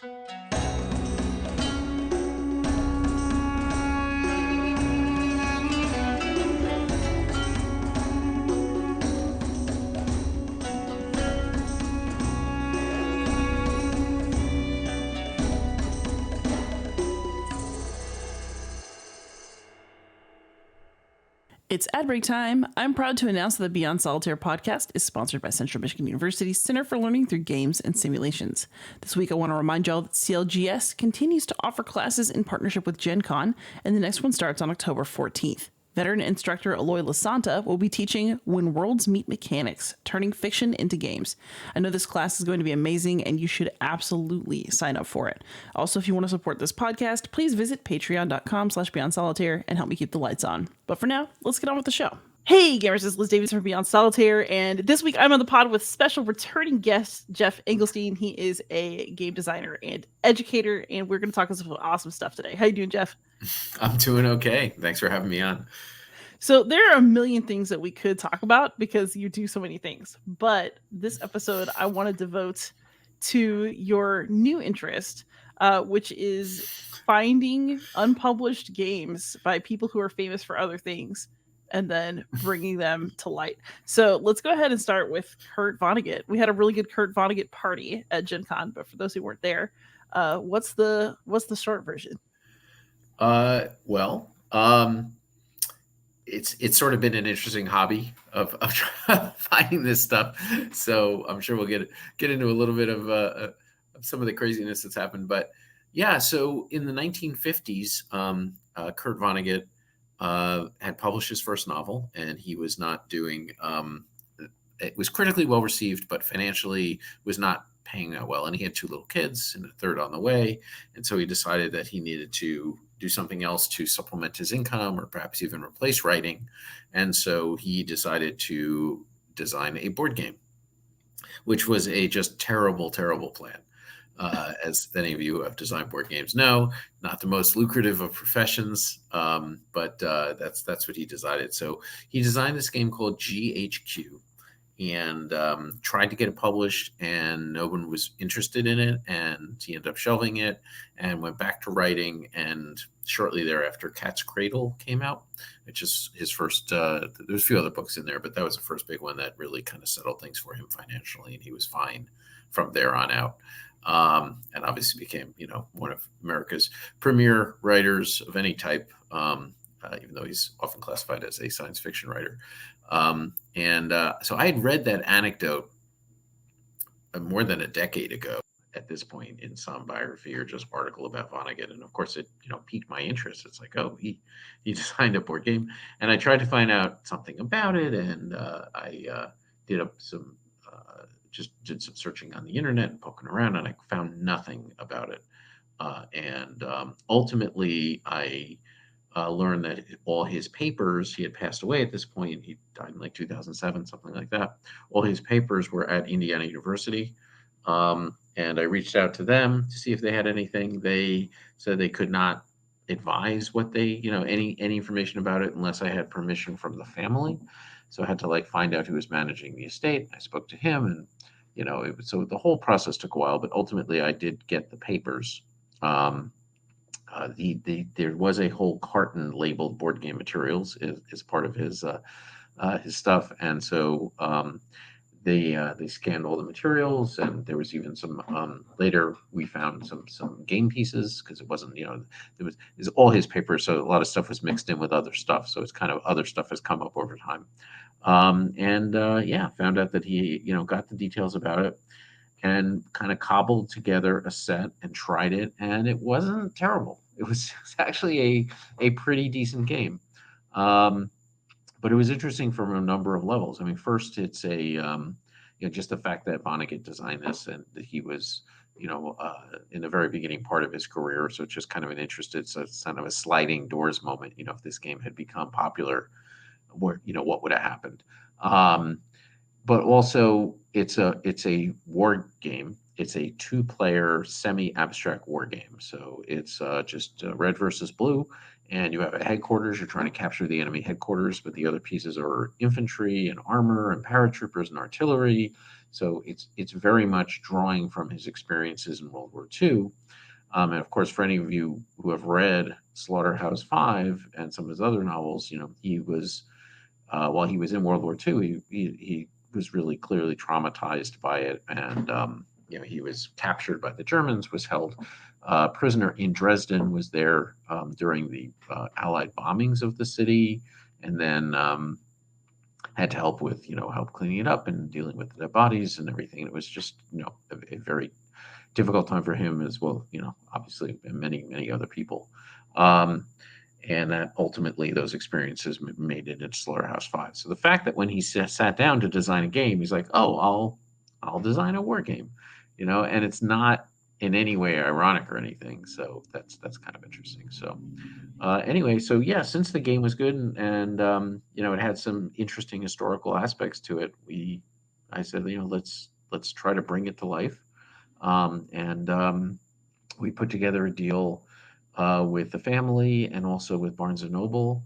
It's ad break time. I'm proud to announce that the Beyond Solitaire podcast is sponsored by Central Michigan University's Center for Learning Through Games and Simulations. This week, I want to remind y'all that CLGS continues to offer classes in partnership with Gen Con, and the next one starts on October 14th. Veteran instructor Eloy Lasanta will be teaching When Worlds Meet Mechanics, turning fiction into games. I know this class is going to be amazing, and you should absolutely sign up for it. Also, if you want to support this podcast, please visit patreon.com/BeyondSolitaire and help me keep the lights on. But for now, let's get on with the show. Hey gamers, it's Liz Davis from Beyond Solitaire, and this week I'm on the pod with special returning guest Geoff Engelstein. He is a game designer and educator, and we're going to talk about some awesome stuff today. How you doing, Geoff? I'm doing okay. Thanks for having me on. So there are a million things that we could talk about because you do so many things, but this episode I want to devote to your new interest, which is finding unpublished games by people who are famous for other things and then bringing them to light. So let's go ahead and start with Kurt Vonnegut. We had a really good Kurt Vonnegut party at Gen Con, but for those who weren't there, what's the short version? It's sort of been an interesting hobby of finding this stuff. So I'm sure we'll get into a little bit of some of the craziness that's happened. But yeah, so in the 1950s, Kurt Vonnegut had published his first novel, and he was not doing. It was critically well received, but financially was not paying that well. And he had two little kids and a third on the way, and so he decided that he needed to do something else to supplement his income, or perhaps even replace writing. And so he decided to design a board game, which was a just terrible, terrible plan. As any of you who have designed board games know, not the most lucrative of professions, but that's what he decided. So he designed this game called GHQ, and tried to get it published, and no one was interested in it, and he ended up shelving it and went back to writing. And shortly thereafter, Cat's Cradle came out, which is his first. There's a few other books in there, but that was the first big one that really kind of settled things for him financially, and he was fine from there on out. And obviously became, one of America's premier writers of any type, even though he's often classified as a science fiction writer. So I had read that anecdote more than a decade ago at this point in some biography or just article about Vonnegut. And of course it, piqued my interest. It's like, oh, he designed a board game. And I tried to find out something about it. And I did some searching on the internet and poking around, and I found nothing about it. Ultimately I learned that all his papers, he had passed away at this point. He died in like 2007, something like that. All his papers were at Indiana University. And I reached out to them to see if they had anything. They said they could not advise what they, any information about it unless I had permission from the family. So I had to find out who was managing the estate. I spoke to him, and, so the whole process took a while, but ultimately I did get the papers. There was a whole carton labeled board game materials as part of his stuff, and so they scanned all the materials, and there was even some. Later, we found some game pieces, because it wasn't, it was all his papers, so a lot of stuff was mixed in with other stuff. So it's kind of other stuff has come up over time, found out that he got the details about it, and kind of cobbled together a set and tried it, and it wasn't terrible. It was actually a pretty decent game. But it was interesting from a number of levels. I mean, first, it's just the fact that Vonnegut designed this, and that he was, in the very beginning part of his career. So it's just kind of an interest. It's kind of a sliding doors moment. If this game had become popular, what would have happened? But also, it's a war game. It's a 2-player semi-abstract war game. So it's just red versus blue, and you have a headquarters. You're trying to capture the enemy headquarters, but the other pieces are infantry and armor and paratroopers and artillery. So it's very much drawing from his experiences in World War II. And of course, for any of you who have read Slaughterhouse-Five and some of his other novels, he was while he was in World War II, he was really clearly traumatized by it, and he was captured by the Germans, was held prisoner in Dresden, was there during the Allied bombings of the city, and then had to help with help cleaning it up and dealing with the dead bodies and everything. It was just a very difficult time for him as well. Obviously, and many other people. And that ultimately those experiences made it into Slaughterhouse-Five. So the fact that when he sat down to design a game, he's like, "Oh, I'll design a war game," and it's not in any way ironic or anything. So that's kind of interesting. So anyway, so yeah, since the game was good and it had some interesting historical aspects to it, I said, let's try to bring it to life, and we put together a deal with the family and also with Barnes and Noble.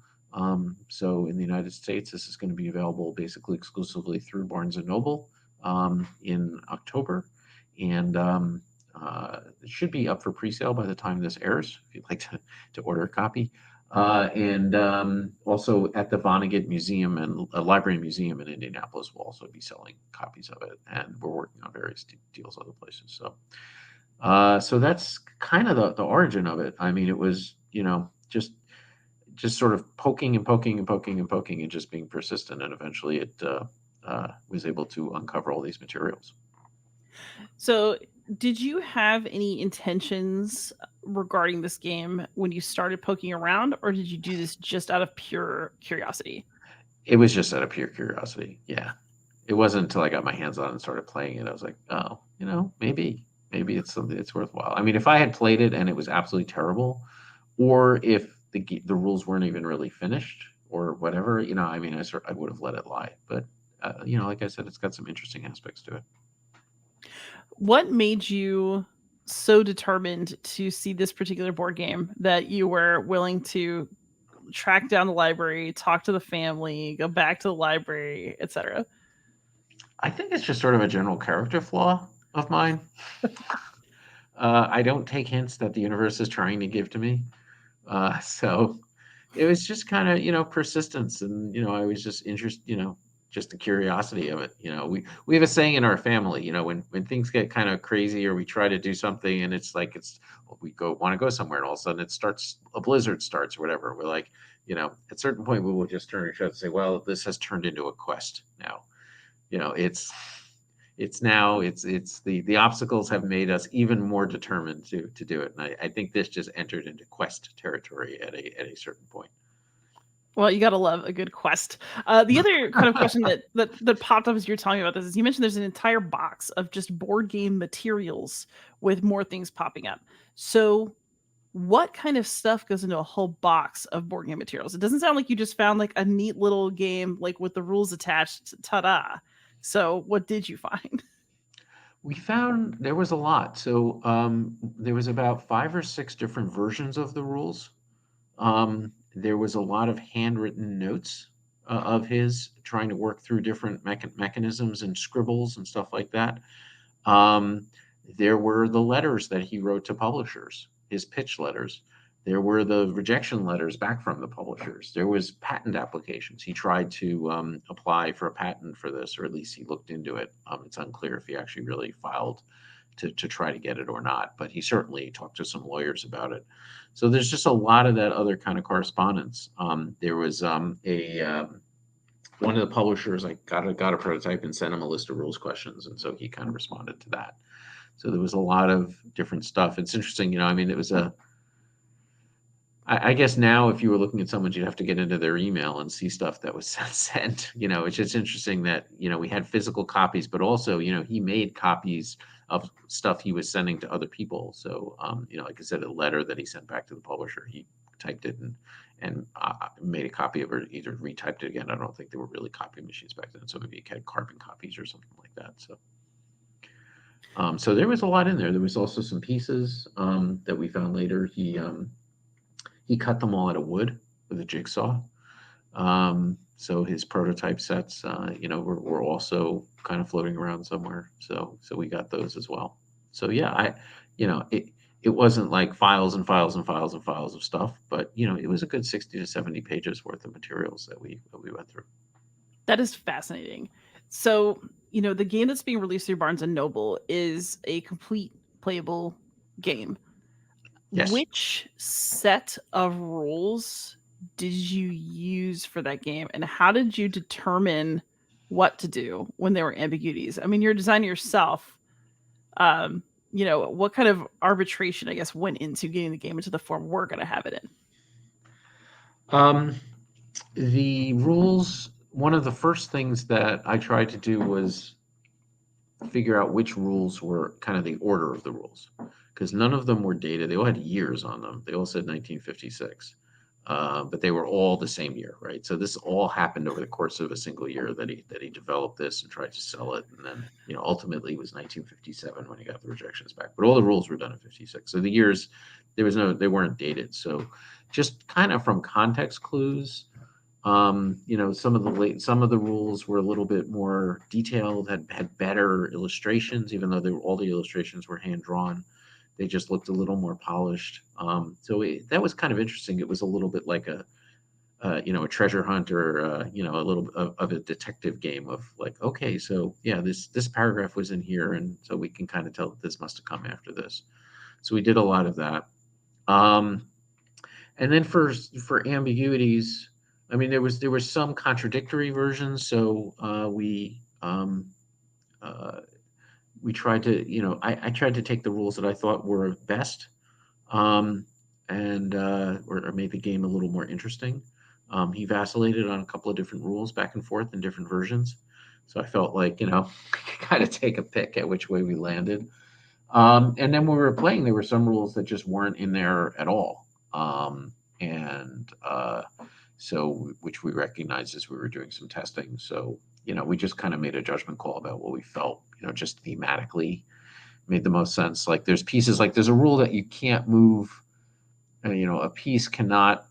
So in the United States, this is going to be available basically exclusively through Barnes and Noble in October, and it should be up for pre-sale by the time this airs. If you'd like to order a copy, and also at the Vonnegut Museum and Library and Museum in Indianapolis will also be selling copies of it, and we're working on various deals other places. So that's kind of the origin of it. I mean, it was just sort of poking and poking and poking and poking and just being persistent, and eventually it was able to uncover all these materials. So, did you have any intentions regarding this game when you started poking around, or did you do this just out of pure curiosity? It was just out of pure curiosity. Yeah, it wasn't until I got my hands on it and started playing it, I was like, oh, maybe it's something that's worthwhile. I mean, if I had played it and it was absolutely terrible, or if the rules weren't even really finished or whatever, I mean, I would have let it lie. But like I said, it's got some interesting aspects to it. What made you so determined to see this particular board game that you were willing to track down the library, talk to the family, go back to the library, etc.? I think it's just sort of a general character flaw of mine. I don't take hints that the universe is trying to give to me. So it was just kind of, persistence. And, I was just interested, just the curiosity of it. We have a saying in our family, when things get kind of crazy or we try to do something and it's like, we want to go somewhere and all of a sudden a blizzard starts or whatever. We're like, at a certain point we will just turn our head and say, well, this has turned into a quest now. It's now the obstacles have made us even more determined to do it, and I think this just entered into quest territory at a certain point. Well, you gotta love a good quest. The other kind of question that popped up as you're telling me about this is you mentioned there's an entire box of just board game materials with more things popping up. So what kind of stuff goes into a whole box of board game materials? It doesn't sound like you just found like a neat little game like with the rules attached. Ta-da! So what did you find? We found there was a lot. So there was about 5 or 6 different versions of the rules. There was a lot of handwritten notes of his trying to work through different mechanisms and scribbles and stuff like that. Um, there were the letters that he wrote to publishers, his pitch letters. There were the rejection letters back from the publishers. There was patent applications. He tried to apply for a patent for this, or at least he looked into it. It's unclear if he actually really filed to try to get it or not, but he certainly talked to some lawyers about it. So there's just a lot of that other kind of correspondence. There was one of the publishers, I got a prototype and sent him a list of rules questions, and so he kind of responded to that. So there was a lot of different stuff. It's interesting, I mean, it was I guess now if you were looking at someone, you'd have to get into their email and see stuff that was sent. It's just interesting that, we had physical copies, but also, he made copies of stuff he was sending to other people. So, like I said, a letter that he sent back to the publisher, he typed it and made a copy of it, either retyped it again. I don't think there were really copy machines back then. So maybe he had carbon copies or something like that. So there was a lot in there. There was also some pieces that we found later. He cut them all out of wood with a jigsaw. So his prototype sets, were also kind of floating around somewhere. So we got those as well. So yeah, it wasn't like files and files and files and files of stuff, but it was a good 60 to 70 pages worth of materials that we went through. That is fascinating. So, the game that's being released through Barnes and Noble is a complete playable game. Yes. Which set of rules did you use for that game, and how did you determine what to do when there were ambiguities? I mean, you're a designer yourself. What kind of arbitration, I guess, went into getting the game into the form we're going to have it in? Um, the rules, one of the first things that I tried to do was figure out which rules were kind of the order of the rules, because none of them were dated. They all had years on them. They all said 1956, but they were all the same year, right? So this all happened over the course of a single year that he developed this and tried to sell it, and then ultimately it was 1957 when he got the rejections back. But all the rules were done in 56. So the years they weren't dated. So just kind of from context clues. Some of the rules were a little bit more detailed, had better illustrations, even though all the illustrations were hand drawn. They just looked a little more polished. That was kind of interesting. It was a little bit like a treasure hunt, or a little of a detective game of like, okay, so yeah, this paragraph was in here, and so we can kind of tell that this must have come after this. So we did a lot of that. And then for ambiguities, I mean, there were some contradictory versions. So we tried to, I tried to take the rules that I thought were best, um, and or made the game a little more interesting. He vacillated on a couple of different rules back and forth in different versions. So I felt like, kind of take a pick at which way we landed. And then when we were playing, there were some rules that just weren't in there at all. And so, which we recognized as we were doing some testing. So, we just kind of made a judgment call about what we felt, just thematically made the most sense. Like there's a rule that you can't move, a piece cannot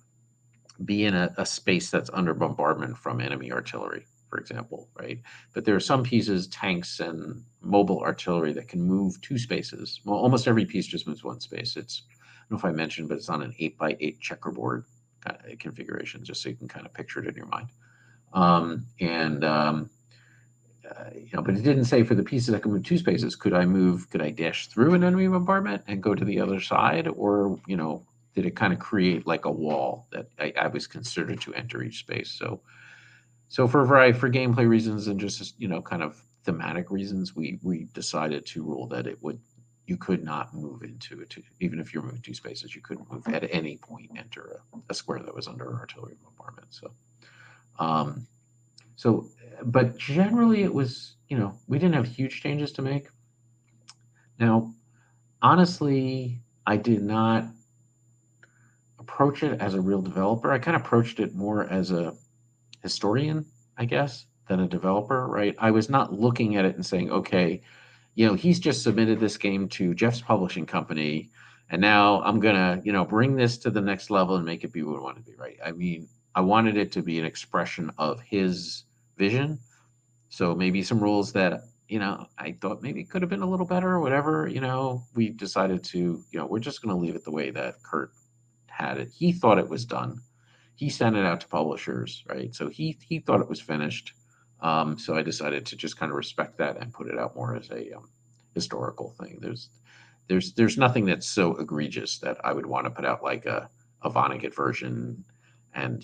be in a space that's under bombardment from enemy artillery, for example, right? But there are some pieces, tanks and mobile artillery, that can move two spaces. Well, almost every piece just moves one space. I don't know if I mentioned, but it's on an 8x8 checkerboard kind of configuration, just so you can kind of picture it in your mind. But it didn't say for the pieces that can move two spaces, could I dash through an enemy bombardment and go to the other side? Or, did it kind of create like a wall that I was considered to enter each space? So for a variety, for gameplay reasons and just, kind of thematic reasons, we decided to rule that you could not move into it. Even if you're moving two spaces, you couldn't move at any point, enter a square that was under an artillery bombardment. Um, so, but generally it was, we didn't have huge changes to make. Now, honestly, I did not approach it as a real developer. I kind of approached it more as a historian, I guess, than a developer, right? I was not looking at it and saying, okay, he's just submitted this game to Geoff's publishing company, and now I'm gonna, bring this to the next level and make it be what I want to be, right? I mean, I wanted it to be an expression of his vision. So maybe some rules that, I thought maybe could have been a little better or whatever, we decided to, we're just going to leave it the way that Kurt had it. He thought it was done. He sent it out to publishers, right? So he thought it was finished. So I decided to just kind of respect that and put it out more as a historical thing. There's nothing that's so egregious that I would want to put out like a Vonnegut version and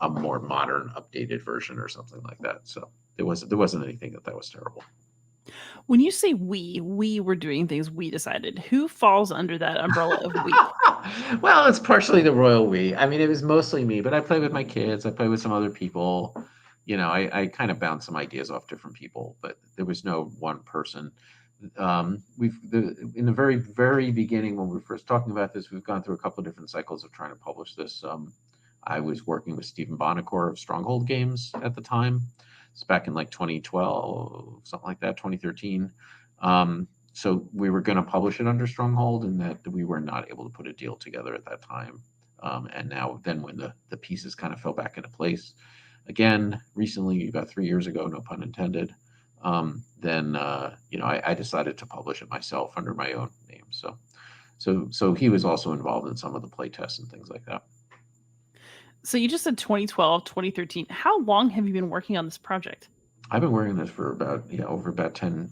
a more modern, updated version or something like that. So there wasn't anything that was terrible. When you say we were doing things we decided, who falls under that umbrella of we? Well, it's partially the royal we. I mean, it was mostly me, but I play with my kids. I play with some other people. I kind of bounce some ideas off different people, but there was no one person. In the very, very beginning, when we were first talking about this, we've gone through a couple of different cycles of trying to publish this. I was working with Stephen Vonnegut of Stronghold Games at the time. It's back in like 2012, something like that, 2013. So we were going to publish it under Stronghold, and that we were not able to put a deal together at that time. And now, then when the pieces kind of fell back into place, again, recently, about 3 years ago, no pun intended, then I decided to publish it myself under my own name. So he was also involved in some of the play tests and things like that. So you just said 2012, 2013. How long have you been working on this project? I've been working on this for about 10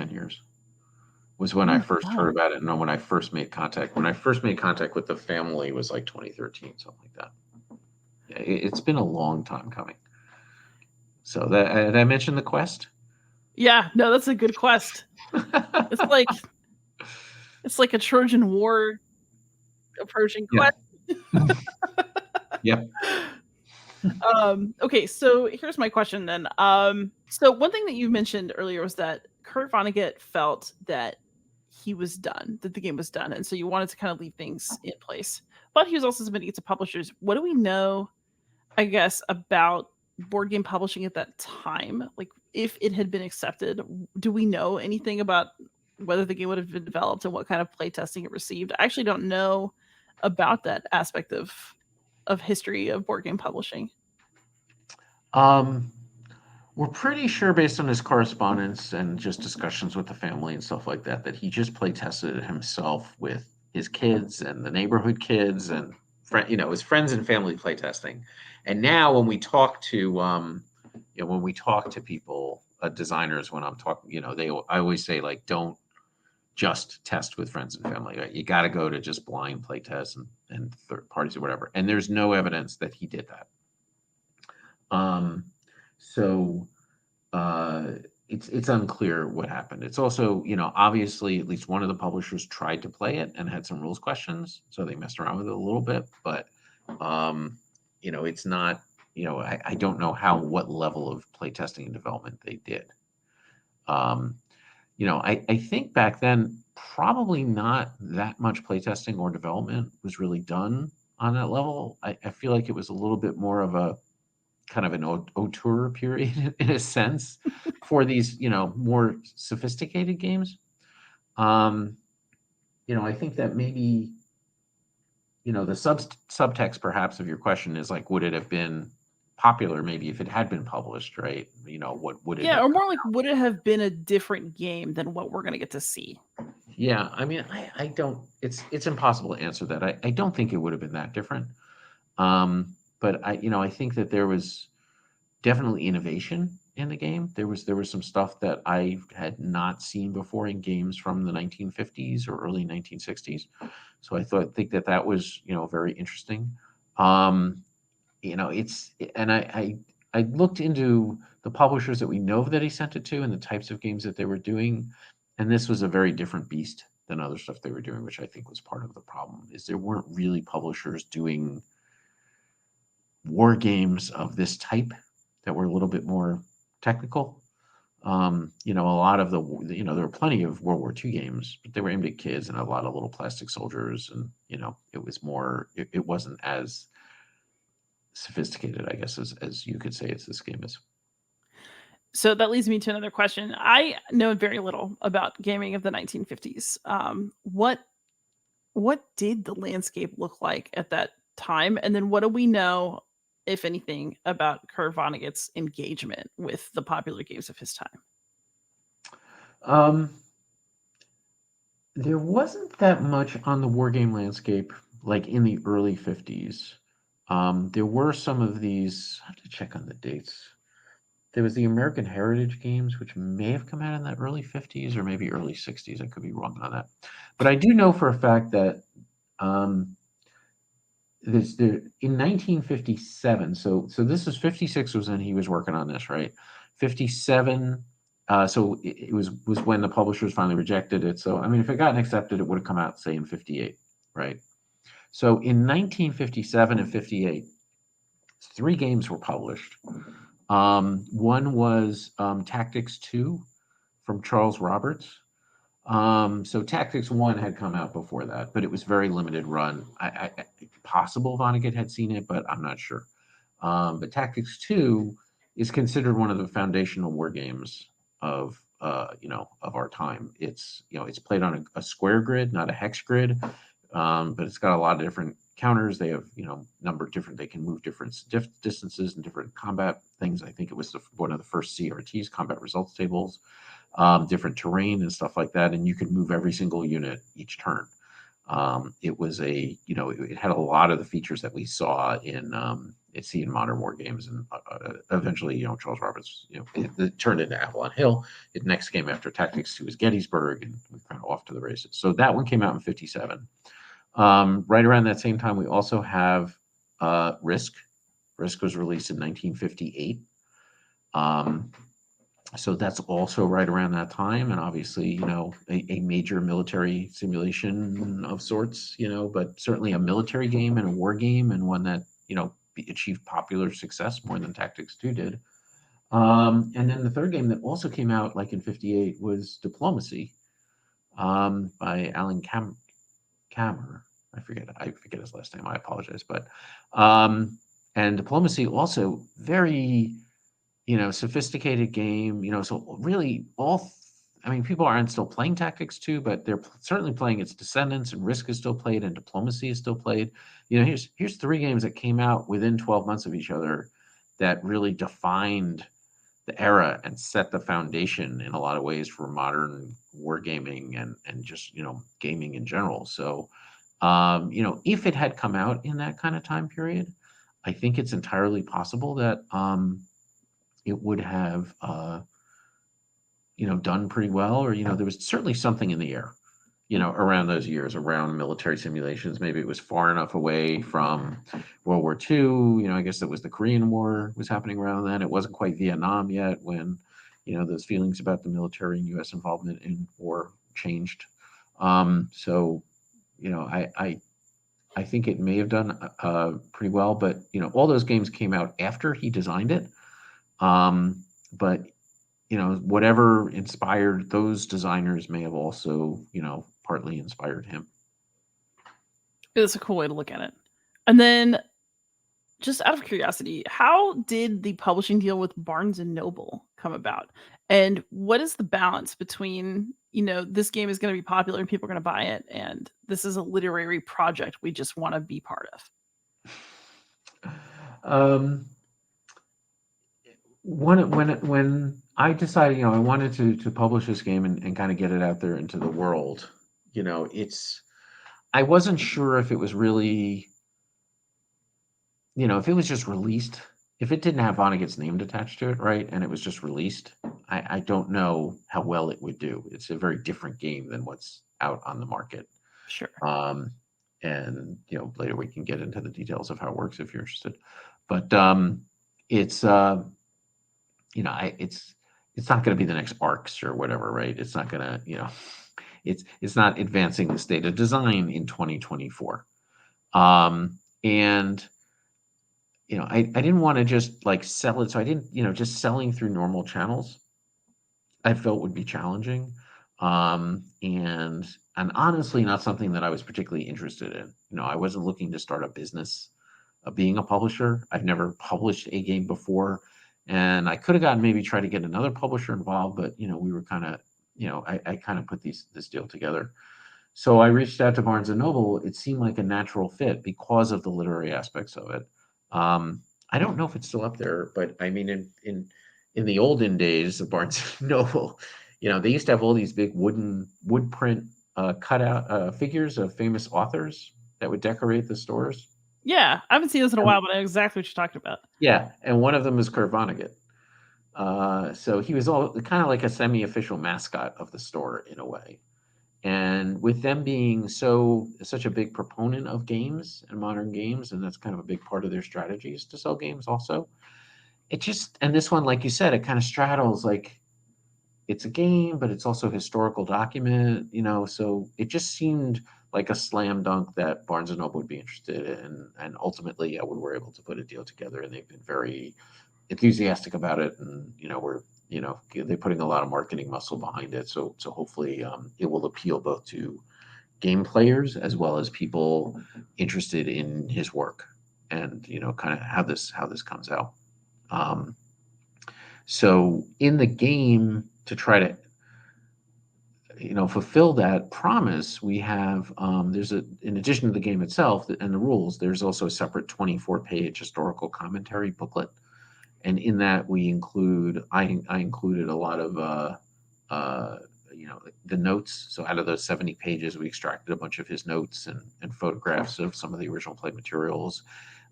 years. Was when Oh I my first God. heard about it, and when I first made contact. When I first made contact with the family was like 2013, something like that. Yeah, it's been a long time coming. So did I mention the quest? Yeah, no, that's a good quest. It's like a Trojan War approaching Yeah. quest. Yep. Okay, so here's my question then. So one thing that you mentioned earlier was that Kurt Vonnegut felt that he was done, that the game was done, and so you wanted to kind of leave things in place. But he was also submitting it to publishers. What do we know, I guess, about board game publishing at that time? Like, if it had been accepted, do we know anything about whether the game would have been developed and what kind of play testing it received? I actually don't know about that aspect of history of board game publishing. Um, we're pretty sure, based on his correspondence and just discussions with the family and stuff like that, that he just play tested it himself with his kids and the neighborhood kids and his friends and family play testing. And now, when we talk to people, designers, when I'm talking, I always say, like, don't just test with friends and family. Right? You got to go to just blind play tests and third parties or whatever. And there's no evidence that he did that. So it's unclear what happened. It's also, obviously at least one of the publishers tried to play it and had some rules questions, so they messed around with it a little bit. But it's not. I don't know what level of play testing and development they did. I think back then probably not that much playtesting or development was really done on that level. I feel like it was a little bit more of a kind of an auteur period in a sense for these, more sophisticated games. I think that maybe, the subtext perhaps of your question is like, would it have been popular maybe if it had been published, right? What would it Yeah, have? or more like, would it have been a different game than what we're gonna get to see? Yeah, I mean, I don't. It's impossible to answer that. I don't think it would have been that different. But I think that there was definitely innovation in the game. There was some stuff that I had not seen before in games from the 1950s or early 1960s. So think that was very interesting. It's and I looked into the publishers that we know that he sent it to and the types of games that they were doing, and this was a very different beast than other stuff they were doing, which I think was part of the problem. Is there weren't really publishers doing war games of this type that were a little bit more technical. A lot of there were plenty of World War II games, but they were aimed at kids and a lot of little plastic soldiers, and it was more. It wasn't as sophisticated, I guess, as you could say as this game is. So that leads me to another question. I know very little about gaming of the 1950s. What did the landscape look like at that time? And then what do we know, if anything, about Kurt Vonnegut's engagement with the popular games of his time? Um, there wasn't that much on the war game landscape like in the early 50s. There were some of these. I have to check on the dates. There was the American Heritage Games, which may have come out in the early 50s or maybe early 60s. I could be wrong on that. But I do know for a fact that in 1957, so this was 56 was when he was working on this, right? 57, so it was when the publishers finally rejected it. So, I mean, if it gotten accepted, it would have come out, say, in 58, right? So in 1957 and 58, 3 games were published. One was Tactics 2 from Charles Roberts. So Tactics 1 had come out before that, but it was very limited run. Possible Vonnegut had seen it, but I'm not sure. But Tactics 2 is considered one of the foundational war games of our time. It's played on a square grid, not a hex grid, but it's got a lot of different counters. They have, number of different. They can move different distances and different combat things. I think it was one of the first CRTs, combat results tables, different terrain and stuff like that, and you could move every single unit each turn. It was it had a lot of the features that we saw in modern war games, and eventually, Charles Roberts, it turned into Avalon Hill. His next game after Tactics 2 was Gettysburg, and we're kind of off to the races. So that one came out in '57. Right around that same time, we also have Risk. Risk was released in 1958. So that's also right around that time, and obviously, a major military simulation of sorts, but certainly a military game and a war game, and one that achieved popular success more than Tactics 2 did. And then the third game that also came out like in '58 was Diplomacy, by Alan Kammer. I forget his last name. I apologize, but and Diplomacy also very sophisticated game. So really people aren't still playing Tactics 2, but they're certainly playing its descendants, and Risk is still played, and Diplomacy is still played. Here's three games that came out within 12 months of each other that really defined the era and set the foundation in a lot of ways for modern wargaming and just gaming in general. So if it had come out in that kind of time period, I think it's entirely possible that it would have done pretty well, or there was certainly something in the air around those years, around military simulations. Maybe it was far enough away from World War II. I guess it was the Korean War was happening around then. It wasn't quite Vietnam yet when those feelings about the military and U.S. involvement in war changed. So I think it may have done pretty well, but all those games came out after he designed it. But whatever inspired those designers may have also partly inspired him. It's a cool way to look at it. And then, just out of curiosity, how did the publishing deal with Barnes and Noble come about? And what is the balance between, this game is going to be popular and people are going to buy it, and this is a literary project we just want to be part of? When I decided, I wanted to publish this game and kind of get it out there into the world, I wasn't sure if it was really, if it was just released, if it didn't have Vonnegut's name attached to it, right, and it was just released, I don't know how well it would do. It's a very different game than what's out on the market. Sure. And later we can get into the details of how it works if you're interested. But it's it's not going to be the next ARCs or whatever, right? It's not going to, it's not advancing the state of design in 2024. And I didn't want to just like sell it, so I didn't, just selling through normal channels I felt would be challenging, and honestly not something that I was particularly interested in. I wasn't looking to start a business of being a publisher. I've never published a game before. And I could have gotten maybe try to get another publisher involved, but we were kind of, I kind of put this deal together. So I reached out to Barnes and Noble. It seemed like a natural fit because of the literary aspects of it. I don't know if it's still up there, but I mean, in the olden days of Barnes and Noble, they used to have all these big wood print cutout figures of famous authors that would decorate the stores. Yeah, I haven't seen this in a while, but I know exactly what you're talking about. Yeah, and one of them is Kurt Vonnegut. So he was all kind of like a semi-official mascot of the store in a way. And with them being such a big proponent of games and modern games, and that's kind of a big part of their strategies to sell games also. And this one, like you said, it kind of straddles like it's a game, but it's also a historical document, so it just seemed like a slam dunk that Barnes and Noble would be interested in, and ultimately, we were able to put a deal together, and they've been very enthusiastic about it, and they're putting a lot of marketing muscle behind it, so hopefully it will appeal both to game players as well as people interested in his work, and kind of how this comes out. So in the game, to try to fulfill that promise, we have in addition to the game itself and the rules, there's also a separate 24-page historical commentary booklet, and in that we include I included a lot of uh, the notes. So out of those 70 pages, we extracted a bunch of his notes and photographs of some of the original play materials,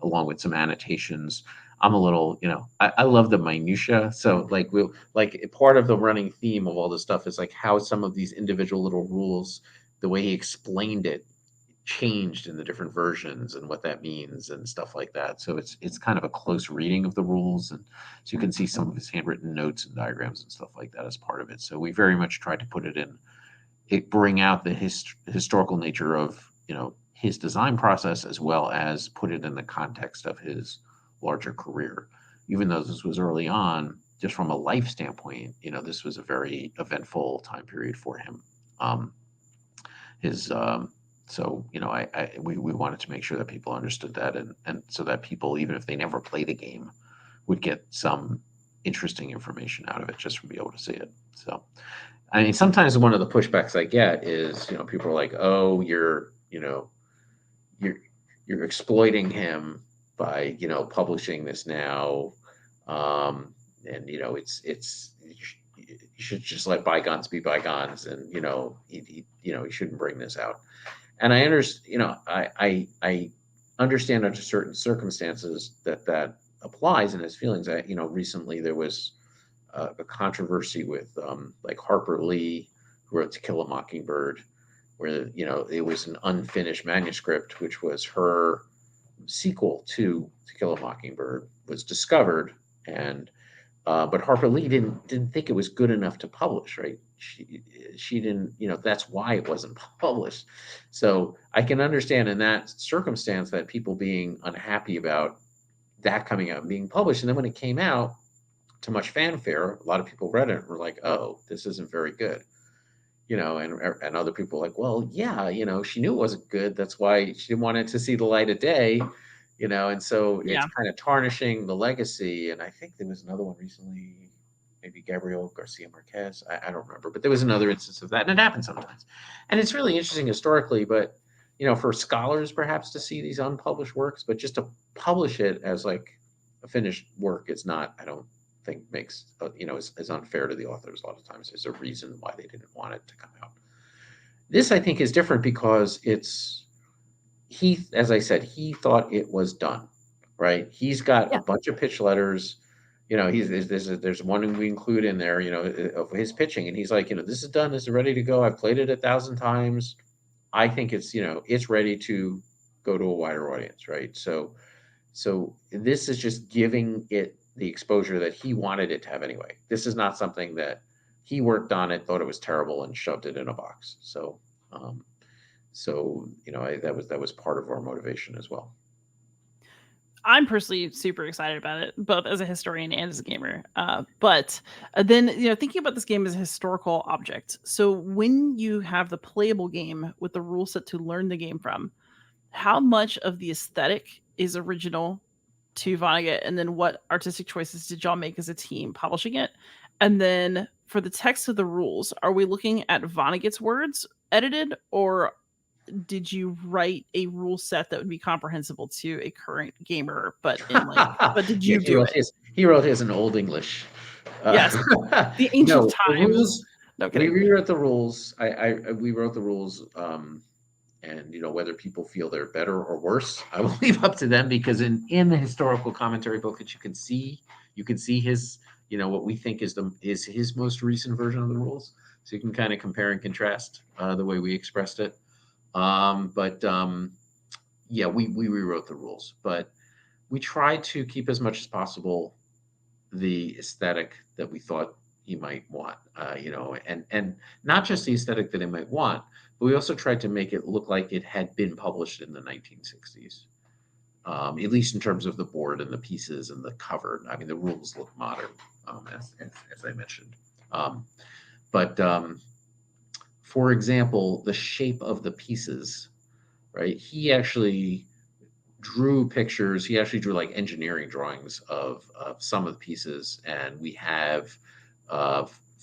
along with some annotations. I'm a little, I love the minutia. So like part of the running theme of all this stuff is like how some of these individual little rules, the way he explained it, changed in the different versions and what that means and stuff like that. So it's kind of a close reading of the rules, and so you can see some of his handwritten notes and diagrams and stuff like that as part of it. So we very much tried to put bring out the historical nature of his design process, as well as put it in the context of his larger career. Even though this was early on, just from a life standpoint, this was a very eventful time period for him. His So, we wanted to make sure that people understood that, and so that people, even if they never played a game, would get some interesting information out of it just from being able to see it. So, I mean, sometimes one of the pushbacks I get is, people are like, "Oh, you're exploiting him by, publishing this now, and you should just let bygones be bygones, and he shouldn't bring this out." And I understand, I understand under certain circumstances that applies in his feelings. Recently there was a controversy with like Harper Lee, who wrote To Kill a Mockingbird, where it was an unfinished manuscript, which was her sequel To Kill a Mockingbird, was discovered, and but Harper Lee didn't think it was good enough to publish, right? She didn't, that's why it wasn't published. So I can understand in that circumstance that people being unhappy about that coming out and being published. And then when it came out to much fanfare, a lot of people read it and were like, "Oh, this isn't very good." And other people were like, "Well, yeah, she knew it wasn't good. That's why she didn't want it to see the light of day." And so it's Yeah. kind of tarnishing the legacy. And I think there was another one recently, maybe Gabriel Garcia Marquez. I don't remember, but there was another instance of that, and it happens sometimes. And it's really interesting historically, but for scholars perhaps to see these unpublished works, but just to publish it as like a finished work is not, I don't think makes is unfair to the authors. A lot of times there's a reason why they didn't want it to come out. This I think is different because as I said, he thought it was done, right? He's got a Yeah. bunch of pitch letters. There's one we include in there, of his pitching, and he's like, this is done, this is ready to go. I've played it 1,000 times. I think it's ready to go to a wider audience, right? So this is just giving it the exposure that he wanted it to have anyway. This is not something that he worked on it, thought it was terrible, and shoved it in a box. So that was part of our motivation as well. I'm personally super excited about it, both as a historian and as a gamer. But then, thinking about this game as a historical object. So when you have the playable game with the rule set to learn the game from, how much of the aesthetic is original to Vonnegut, and then what artistic choices did y'all make as a team publishing it? And then for the text of the rules, are we looking at Vonnegut's words edited, or did you write a rule set that would be comprehensible to a current gamer, but did you do it? He wrote his in Old English. Yes, the ancient No, the times. rules. No We kidding. rewrote the rules. We wrote the rules, and whether people feel they're better or worse, I will leave up to them, because in the historical commentary book that you can see his, what we think is his most recent version of the rules, so you can kind of compare and contrast the way we expressed it. Yeah, we rewrote the rules, but we tried to keep as much as possible the aesthetic that we thought he might want, and not just the aesthetic that he might want, but we also tried to make it look like it had been published in the 1960s, at least in terms of the board and the pieces and the cover. I mean, the rules look modern, as I mentioned. But for example, the shape of the pieces, right? He actually drew pictures. He actually drew like engineering drawings of some of the pieces, and we have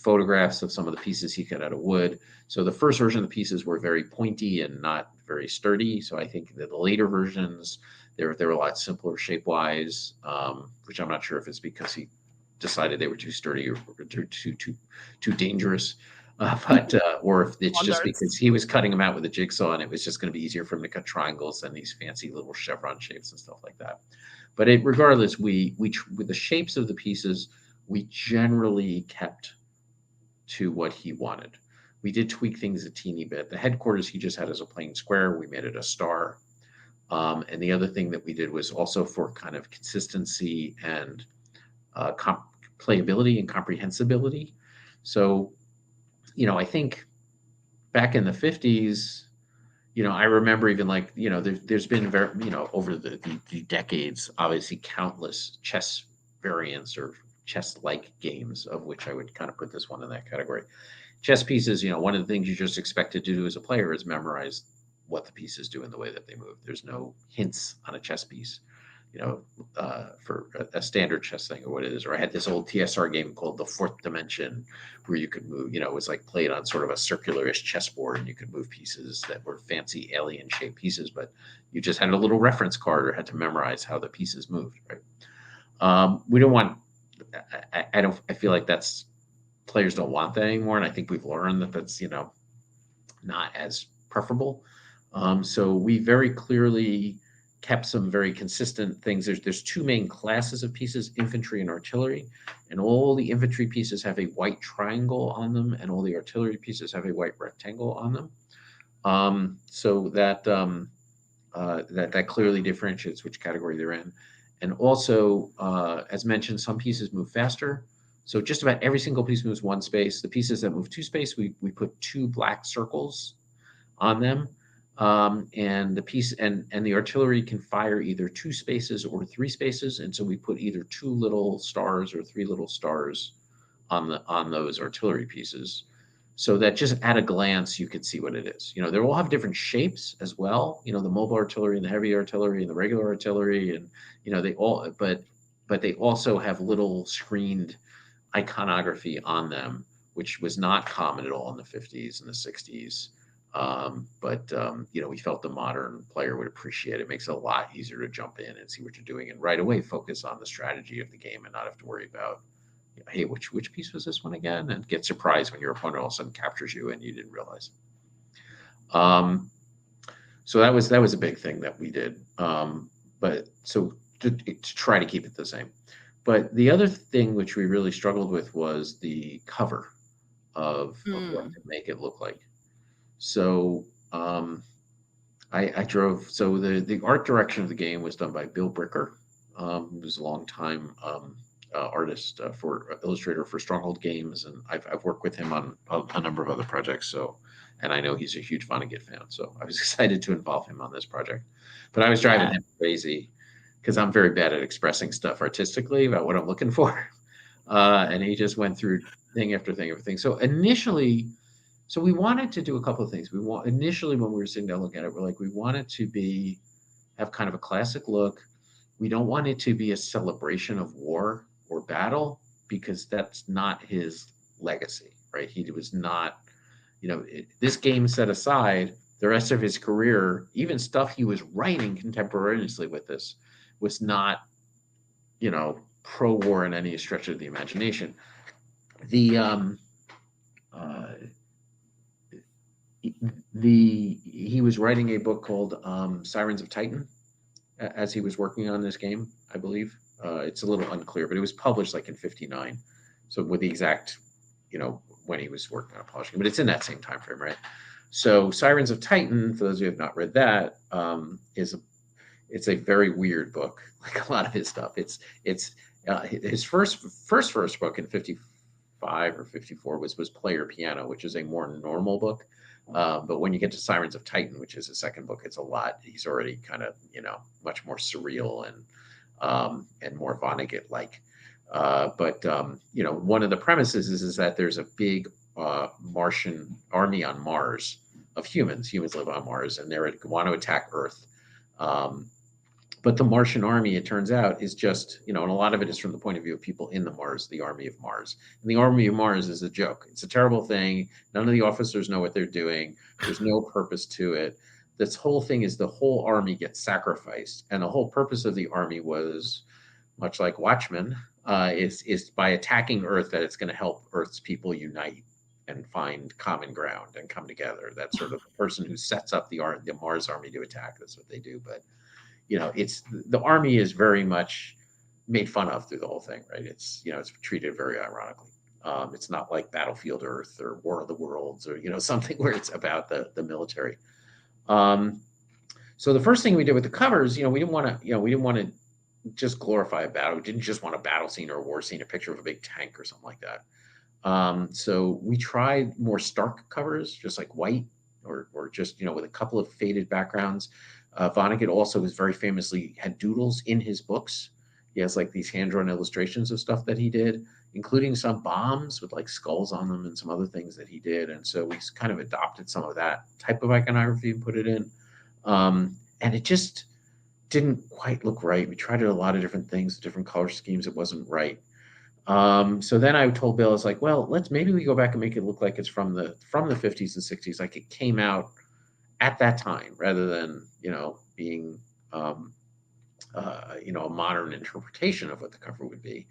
photographs of some of the pieces he cut out of wood. So the first version of the pieces were very pointy and not very sturdy. So I think that the later versions, they were a lot simpler shape-wise, which I'm not sure if it's because he decided they were too sturdy or too dangerous. Or if it's just because he was cutting them out with a jigsaw and it was just going to be easier for him to cut triangles than these fancy little chevron shapes and stuff like that. But regardless, with the shapes of the pieces, we generally kept to what he wanted. We did tweak things a teeny bit. The headquarters he just had as a plain square. We made it a star. And the other thing that we did was also for kind of consistency and playability and comprehensibility. So, I think back in the 50s, I remember even like, there's been over the decades, obviously countless chess variants or chess-like games, of which I would kind of put this one in that category. Chess pieces, one of the things you just expected to do as a player is memorize what the pieces do in the way that they move. There's no hints on a chess piece, for a standard chess thing or what it is. Or I had this old TSR game called The Fourth Dimension, where you could move, it was like played on sort of a circular-ish chessboard, and you could move pieces that were fancy alien-shaped pieces, but you just had a little reference card or had to memorize how the pieces moved, right? We don't want, I feel like players don't want that anymore, and I think we've learned that that's, not as preferable. So we very clearly kept some very consistent things. There's two main classes of pieces, infantry and artillery, and all the infantry pieces have a white triangle on them, and all the artillery pieces have a white rectangle on them. So that that clearly differentiates which category they're in. And also, as mentioned, some pieces move faster. So just about every single piece moves one space. The pieces that move two space, we put two black circles on them. And the piece and the artillery can fire either two spaces or three spaces, and so we put either two little stars or three little stars on those artillery pieces, so that just at a glance you could see what it is. They all have different shapes as well. The mobile artillery and the heavy artillery and the regular artillery, and they all, but they also have little screened iconography on them, which was not common at all in the 50s and the 60s. We felt the modern player would appreciate it. It makes it a lot easier to jump in and see what you're doing and right away focus on the strategy of the game and not have to worry about, hey, which piece was this one again? And get surprised when your opponent all of a sudden captures you and you didn't realize. So that was a big thing that we did. But so to try to keep it the same. But the other thing which we really struggled with was the cover of what to make it look like. So I drove. So the art direction of the game was done by Bill Bricker, who was a longtime artist illustrator for Stronghold Games, and I've worked with him on a number of other projects. So, and I know he's a huge Vonnegut fan. So I was excited to involve him on this project. But I was driving him crazy because I'm very bad at expressing stuff artistically about what I'm looking for, and he just went through thing after thing after thing. So initially. So we wanted to do a couple of things. Initially when we were sitting down looking at it, we're like, we want it to have kind of a classic look. We don't want it to be a celebration of war or battle, because that's not his legacy, right? He was not, this game set aside, the rest of his career, even stuff he was writing contemporaneously with this, was not, pro-war in any stretch of the imagination. He was writing a book called Sirens of Titan as he was working on this game, I believe. It's a little unclear, but it was published like in 59. So with the exact, when he was working on publishing, but it's in that same time frame, right? So Sirens of Titan, for those who have not read that, it's a very weird book, like a lot of his stuff. It's his first book in 55 or 54 was Player Piano, which is a more normal book. But when you get to Sirens of Titan, which is his second book, it's a lot. He's already kind of, much more surreal and more Vonnegut-like. But one of the premises is that there's a big Martian army on Mars of humans. Humans live on Mars, and they want to attack Earth. But the Martian army, it turns out, is just, and a lot of it is from the point of view of people in the army of Mars. And the army of Mars is a joke. It's a terrible thing. None of the officers know what they're doing. There's no purpose to it. This whole thing is the whole army gets sacrificed. And the whole purpose of the army was, much like Watchmen, is by attacking Earth that it's going to help Earth's people unite and find common ground and come together. That's sort of the person who sets up the Mars army to attack. That's what they do. But it's the army is very much made fun of through the whole thing, right? It's treated very ironically. It's not like Battlefield Earth or War of the Worlds or something where it's about the military. So the first thing we did with the covers, we didn't want to just glorify a battle. We didn't just want a battle scene or a war scene, a picture of a big tank or something like that. So we tried more stark covers, just like white or just with a couple of faded backgrounds. Vonnegut also was very famously had doodles in his books. He has like these hand-drawn illustrations of stuff that he did, including some bombs with like skulls on them and some other things that he did. And so we kind of adopted some of that type of iconography and put it in. And it just didn't quite look right. We tried a lot of different things, different color schemes. It wasn't right. So then I told Bill, I was like, well, maybe we go back and make it look like it's from the 50s and 60s, like it came out at that time, rather than being a modern interpretation of what the cover would be.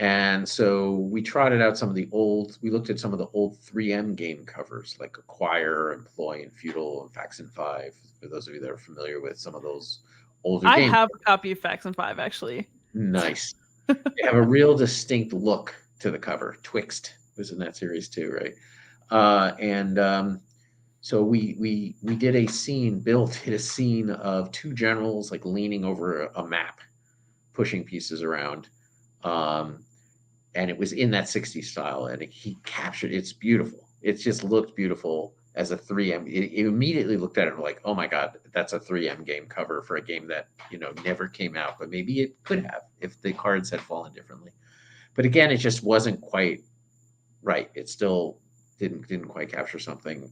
And so we trotted out we looked at some of the old 3M game covers, like Acquire, Employ, and Feudal, and Faxon 5. For those of you that are familiar with some of those older games. I have a copy of Faxon 5, actually. Nice. They have a real distinct look to the cover. Twixt was in that series too, right? So we did a scene, Bill did a scene of two generals like leaning over a map, pushing pieces around. And it was in that 60s style, and he captured it's beautiful. It just looked beautiful as a 3M. It immediately looked at it and like, oh my God, that's a 3M game cover for a game that, never came out, but maybe it could have if the cards had fallen differently. But again, it just wasn't quite right. It still didn't quite capture something.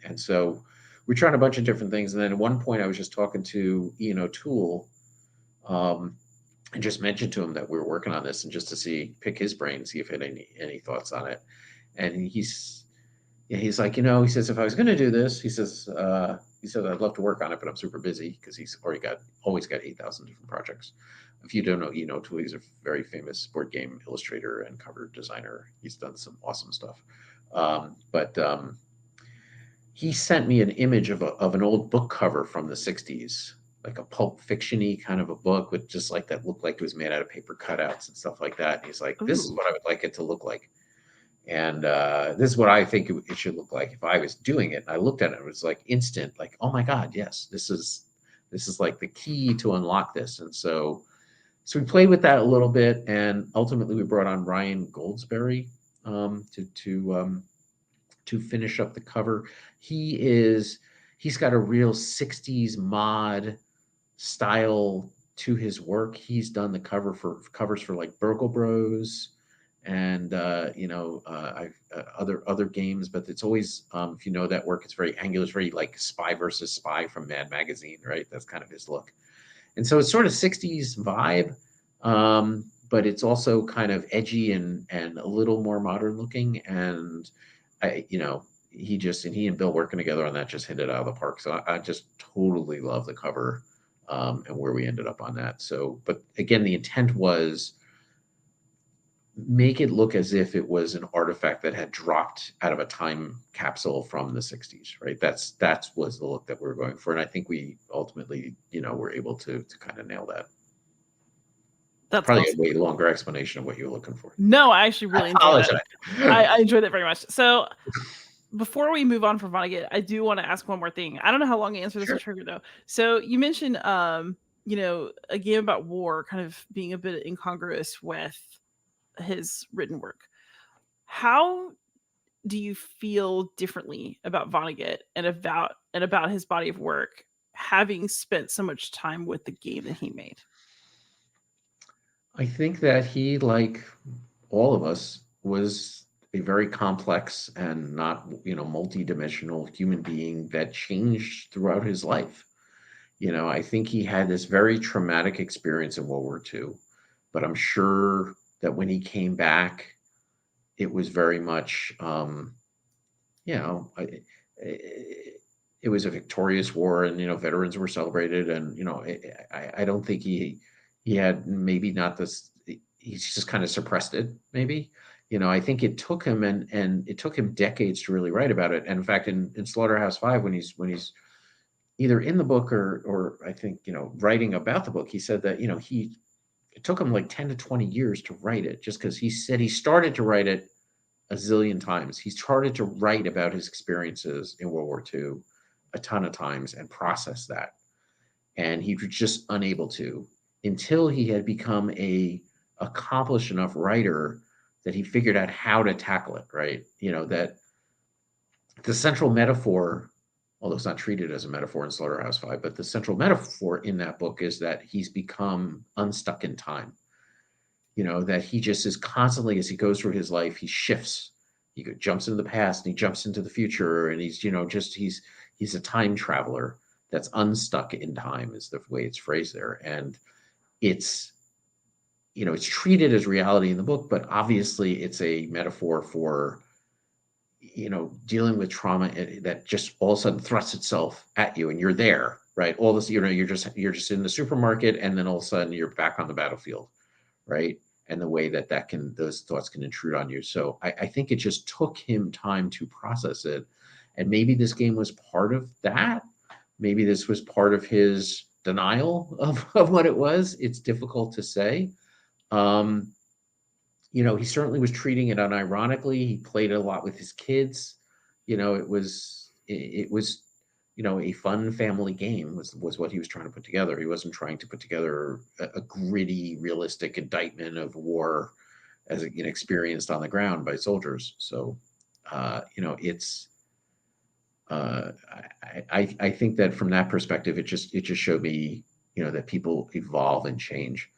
And so we tried a bunch of different things. And then at one point I was just talking to Ian O'Toole, and just mentioned to him that we were working on this, and just to pick his brain, see if he had any thoughts on it. And he's like, he says, if I was going to do this, he says, I'd love to work on it, but I'm super busy, because he's always got 8,000 different projects. If you don't know Ian O'Toole, he's a very famous board game illustrator and cover designer. He's done some awesome stuff. But he sent me an image of an old book cover from the 60s, like a Pulp Fiction-y kind of a book with just like that looked like it was made out of paper cutouts and stuff like that. And he's like, this is what I would like it to look like. And this is what I think it should look like if I was doing it. And I looked at it, and it was like instant, like, oh my God, yes, this is like the key to unlock this. And so we played with that a little bit, and ultimately we brought on Ryan Goldsberry to finish up the cover. He's got a real 60s mod style to his work. He's done the covers for like Burgle Bros and other games, but it's always if you know that work, it's very angular, it's very like Spy versus Spy from Mad Magazine, right? That's kind of his look. And so it's sort of 60s vibe, but it's also kind of edgy and a little more modern looking. And he and Bill working together on that just hit it out of the park. So I just totally love the cover and where we ended up on that. So, but again, the intent was make it look as if it was an artifact that had dropped out of a time capsule from the 60s, right? That was the look that we were going for. And I think we ultimately, were able to kind of nail that. That's probably awesome. A way longer explanation of what you're looking for. No, I actually really enjoyed it. I enjoyed it very much. So before we move on from Vonnegut, I do want to ask one more thing. I don't know how long to answer this trigger though. So you mentioned, a game about war kind of being a bit incongruous with his written work. How do you feel differently about Vonnegut and about his body of work, having spent so much time with the game that he made? I think that he, like all of us, was a very complex and not, multi-dimensional human being that changed throughout his life. I think he had this very traumatic experience in World War II, but I'm sure that when he came back, it was very much, you know, I- it was a victorious war, and veterans were celebrated, and I don't think he had, maybe not this. He's just kind of suppressed it, maybe. I think it took him, and it took him decades to really write about it. And in fact, in Slaughterhouse-Five, when he's either in the book, or I think writing about the book, he said that it took him like 10 to 20 years to write it, just because he said he started to write it a zillion times. He started to write about his experiences in World War II a ton of times and process that. And he was just unable to, until he had become a accomplished enough writer that he figured out how to tackle it, right? That the central metaphor, although it's not treated as a metaphor in Slaughterhouse-Five, but the central metaphor in that book is that he's become unstuck in time. That he just is constantly, as he goes through his life, he shifts. He jumps into the past and he jumps into the future, and he's a time traveler that's unstuck in time, is the way it's phrased there. And it's it's treated as reality in the book, but obviously it's a metaphor for dealing with trauma that just all of a sudden thrusts itself at you, and you're there, right? All this, you're just in the supermarket, and then all of a sudden you're back on the battlefield, right? And the way those thoughts can intrude on you. So I think it just took him time to process it. And maybe this game was part of that. Maybe this was part of his denial of what it was. It's difficult to say. Um, he certainly was treating it unironically. He played it a lot with his kids. It was a fun family game, was what he was trying to put together. He wasn't trying to put together a gritty, realistic indictment of war as experienced on the ground by soldiers. So, it's. I think that from that perspective, it just showed me that people evolve and change.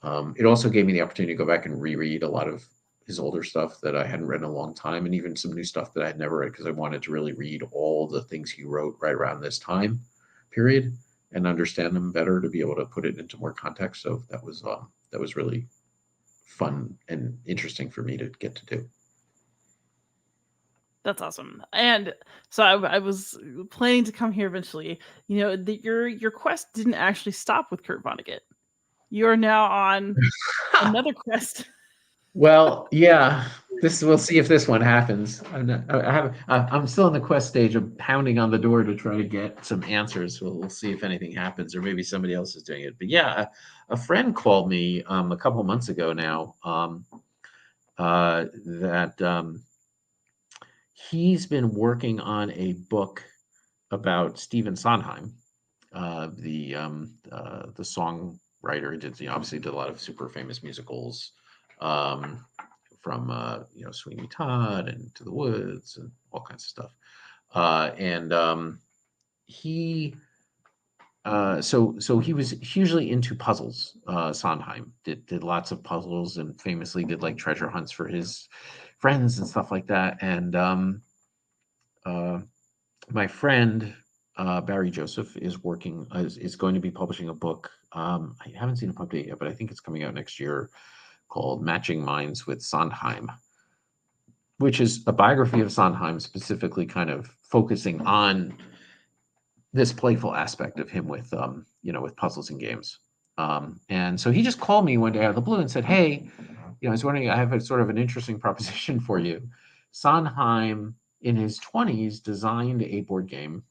It also gave me the opportunity to go back and reread a lot of his older stuff that I hadn't read in a long time, and even some new stuff that I had never read, because I wanted to really read all the things he wrote right around this time period and understand them better, to be able to put it into more context. So that was really fun and interesting for me to get to do. That's awesome. And so I was planning to come here eventually. Your quest didn't actually stop with Kurt Vonnegut. You are now on another quest. Well, yeah. We'll see if this one happens. I'm still in the quest stage of pounding on the door to try to get some answers. We'll see if anything happens, or maybe somebody else is doing it. But yeah, a friend called me a couple months ago now, that he's been working on a book about Stephen Sondheim, the songwriter. He did, obviously did a lot of super famous musicals, um, from Sweeney Todd and To the Woods and all kinds of stuff. And he so he was hugely into puzzles. Sondheim did lots of puzzles, and famously did like treasure hunts for his friends and stuff like that. And uh, my friend, Barry Joseph, is going to be publishing a book. I haven't seen a pub date yet, but I think it's coming out next year, called Matching Minds with Sondheim, which is a biography of Sondheim, specifically kind of focusing on this playful aspect of him with with puzzles and games. And so he just called me one day out of the blue and said, "Hey, I was wondering, I have a sort of an interesting proposition for you. Sondheim, in his 20s, designed a board game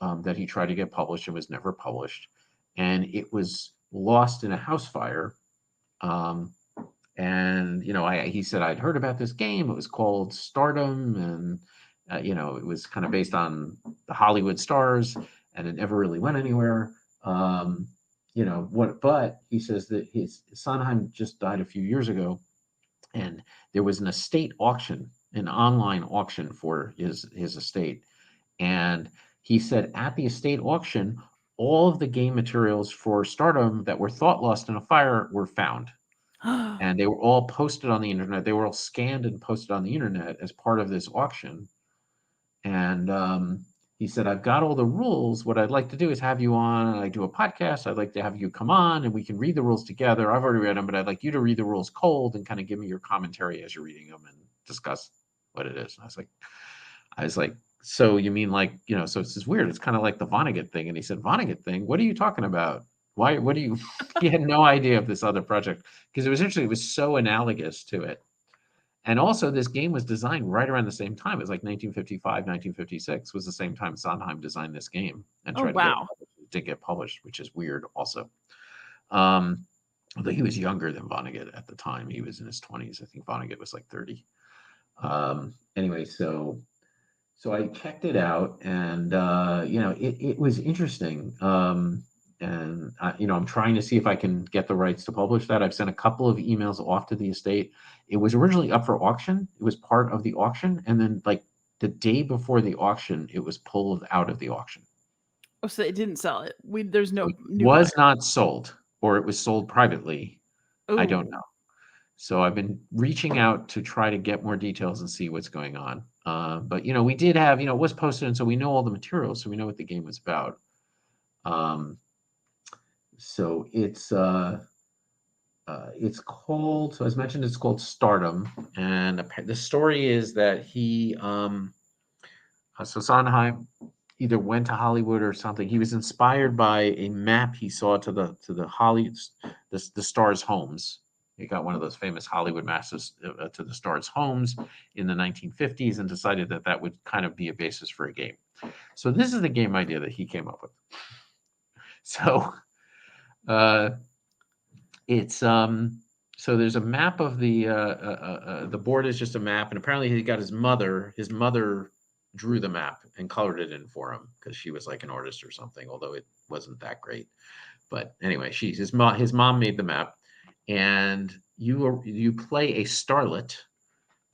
that he tried to get published and was never published, and it was lost in a house fire. Um, and he said, I'd heard about this game. It was called Stardom, and it was kind of based on the Hollywood stars, and it never really went anywhere. But he says that his Sondheim just died a few years ago, and there was an estate auction, an online auction for his estate. And he said, at the estate auction, all of the game materials for Stardom that were thought lost in a fire were found, and they were all posted on the internet. They were all scanned and posted on the internet as part of this auction. And he said, I've got all the rules. What I'd like to do is have you on, and I do a podcast. I'd like to have you come on and we can read the rules together. I've already read them, but I'd like you to read the rules cold and kind of give me your commentary as you're reading them and discuss what it is. And I was like, so you mean like, so it's just weird. It's kind of like the Vonnegut thing. And he said, Vonnegut thing? What are you talking about? Why, what do you, he had no idea of this other project because it was interesting. It was so analogous to it. And also, this game was designed right around the same time. It was like 1955, 1956 was the same time Sondheim designed this game and Oh, tried to get it wow. published. It did get published, which is weird also. Um, Although he was younger than Vonnegut at the time. He was in his 20s. I think Vonnegut was like 30. Anyway, so I checked it out, and it was interesting. And I'm trying to see if I can get the rights to publish that. I've sent a couple of emails off to the estate. It was originally up for auction. It was part of the auction, and then like the day before the auction, it was pulled out of the auction. Oh, so they didn't sell it. There's So no it new buyer. was not sold, or it was sold privately. I don't Oh, know. So I've been reaching out to try to get more details and see what's going on. But we did have, it was posted, and so we know all the materials, so we know what the game was about. So it's called, so as mentioned, it's called Stardom, and the story is that so Sondheim either went to Hollywood or something. He was inspired by a map he saw to the Hollywood, the stars' homes. He got one of those famous Hollywood maps to the stars' homes in the 1950s and decided that that would kind of be a basis for a game. So this is the game idea that he came up with. So it's so there's a map of the board is just a map, and apparently he got his mother drew the map and colored it in for him because she was like an artist or something, although it wasn't that great. But anyway, his mom made the map, and you play a starlet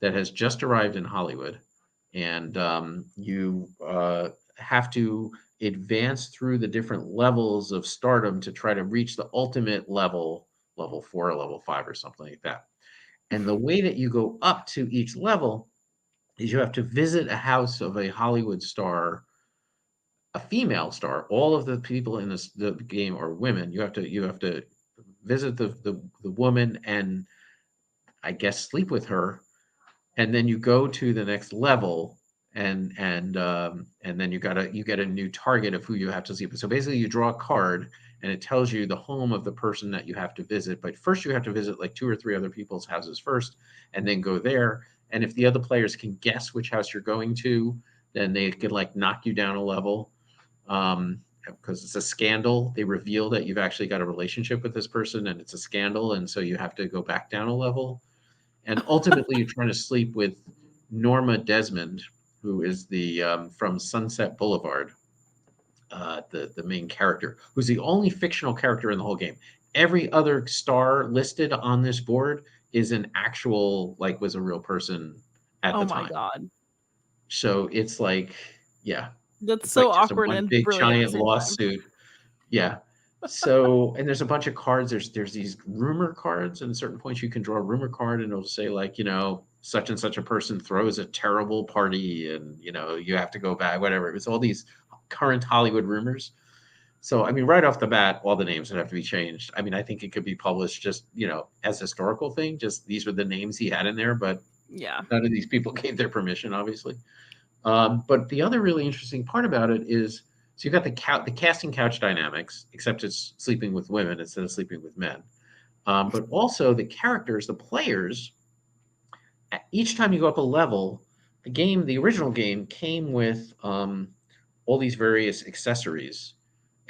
that has just arrived in Hollywood, and you have to advance through the different levels of stardom to try to reach the ultimate level 4 or level 5 or something like that. And the way that you go up to each level is you have to visit a house of a Hollywood star, a female star. All of the people in the game are women. You have to visit the woman and I guess sleep with her, and then you go to the next level, and then you get a new target of who you have to sleep with. So basically, you draw a card, and it tells you the home of the person that you have to visit. But first, you have to visit like 2 or 3 other people's houses first, and then go there. And if the other players can guess which house you're going to, then they could like knock you down a level. Because it's a scandal. They reveal that you've actually got a relationship with this person, and it's a scandal, and so you have to go back down a level. And ultimately, you're trying to sleep with Norma Desmond, who is the from Sunset Boulevard, the main character, who's the only fictional character in the whole game. Every other star listed on this board is an actual, like, was a real person at oh the my time. God. So it's like, yeah, That's it's so like just a awkward one and big brilliant at the giant same time. lawsuit. Yeah. So, and there's a bunch of cards. There's these rumor cards, and at certain points you can draw a rumor card, and it'll say like, such and such a person throws a terrible party, and you have to go back, whatever. It's all these current Hollywood rumors. So, I mean, right off the bat, all the names would have to be changed. I mean, I think it could be published just, as a historical thing. Just these were the names he had in there, but Yeah. none of these people gave their permission, obviously. But the other really interesting part about it is, so you've got the casting couch dynamics, except it's sleeping with women instead of sleeping with men. But also the characters, the players, each time you go up a level, the original game came with all these various accessories.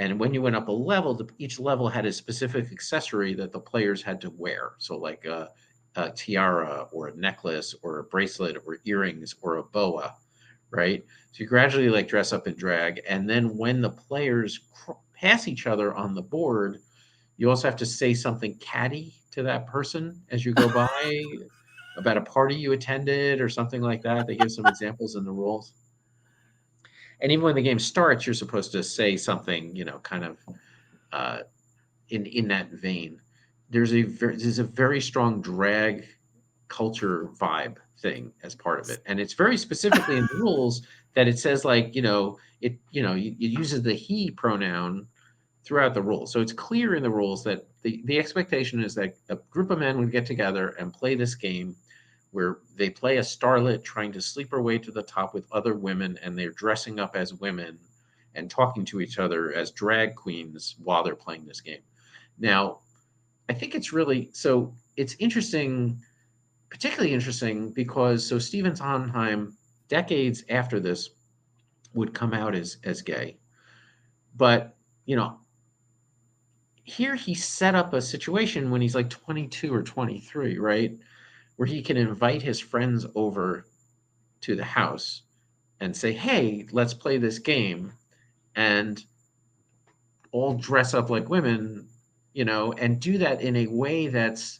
And when you went up a level, each level had a specific accessory that the players had to wear. So like a tiara or a necklace or a bracelet or earrings or a boa. Right? So you gradually like dress up and drag, and then when the players pass each other on the board, you also have to say something catty to that person as you go by about a party you attended or something like that. They give some examples in the rules. And even when the game starts, you're supposed to say something, kind of uh, in that vein. There's a very strong drag culture vibe thing as part of it, and it's very specifically in the rules that it says like, it uses the he pronoun throughout the rules. So it's clear in the rules that the expectation is that a group of men would get together and play this game where they play a starlet trying to sleep her way to the top with other women, and they're dressing up as women and talking to each other as drag queens while they're playing this game. Now, I think it's interesting, particularly interesting because so Stephen Sondheim, decades after this, would come out as gay. But, you know, here he set up a situation when he's like 22 or 23, right? Where he can invite his friends over to the house and say, hey, let's play this game, and all dress up like women, and do that in a way that's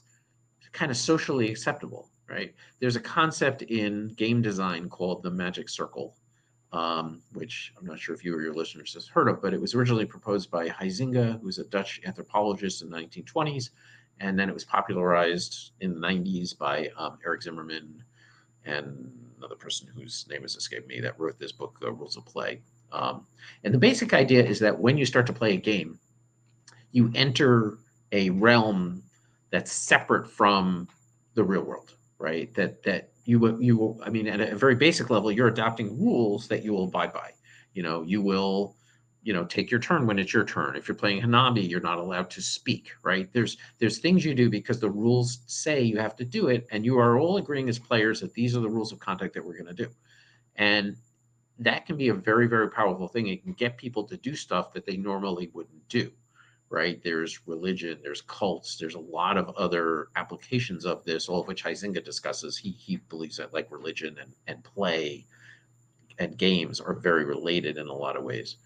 kind of socially acceptable, right? There's a concept in game design called the magic circle, which I'm not sure if you or your listeners has heard of, but it was originally proposed by Huizinga, who's a Dutch anthropologist in the 1920s, and then it was popularized in the 90s by Eric Zimmerman and another person whose name has escaped me that wrote this book, Rules of Play. And the basic idea is that when you start to play a game, you enter a realm that's separate from the real world, right? That you will. I mean, at a very basic level, you're adopting rules that you will abide by. You will, take your turn when it's your turn. If you're playing Hanabi, you're not allowed to speak, right? There's things you do because the rules say you have to do it, and you are all agreeing as players that these are the rules of conduct that we're going to do. And that can be a very, very powerful thing. It can get people to do stuff that they normally wouldn't do, right? There's religion, there's cults, there's a lot of other applications of this, all of which Huizinga discusses. He believes that like religion and play and games are very related in a lot of ways.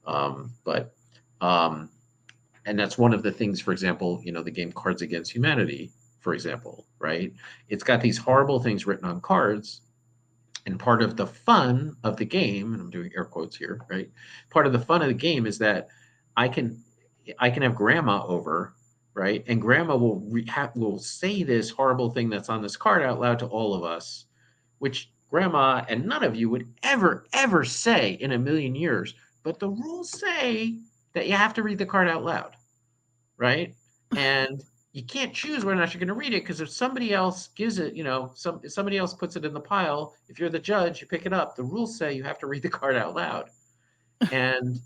But and that's one of the things, for example, the game Cards Against Humanity, for example, right? It's got these horrible things written on cards. And part of the fun of the game, and I'm doing air quotes here, right? Part of the fun of the game is that I can have grandma over, right? And grandma will say this horrible thing that's on this card out loud to all of us, which grandma and none of you would ever say in a million years. But the rules say that you have to read the card out loud, right? And you can't choose whether or not you're going to read it, because if somebody else gives it, if somebody else puts it in the pile, if you're the judge, you pick it up. The rules say you have to read the card out loud. And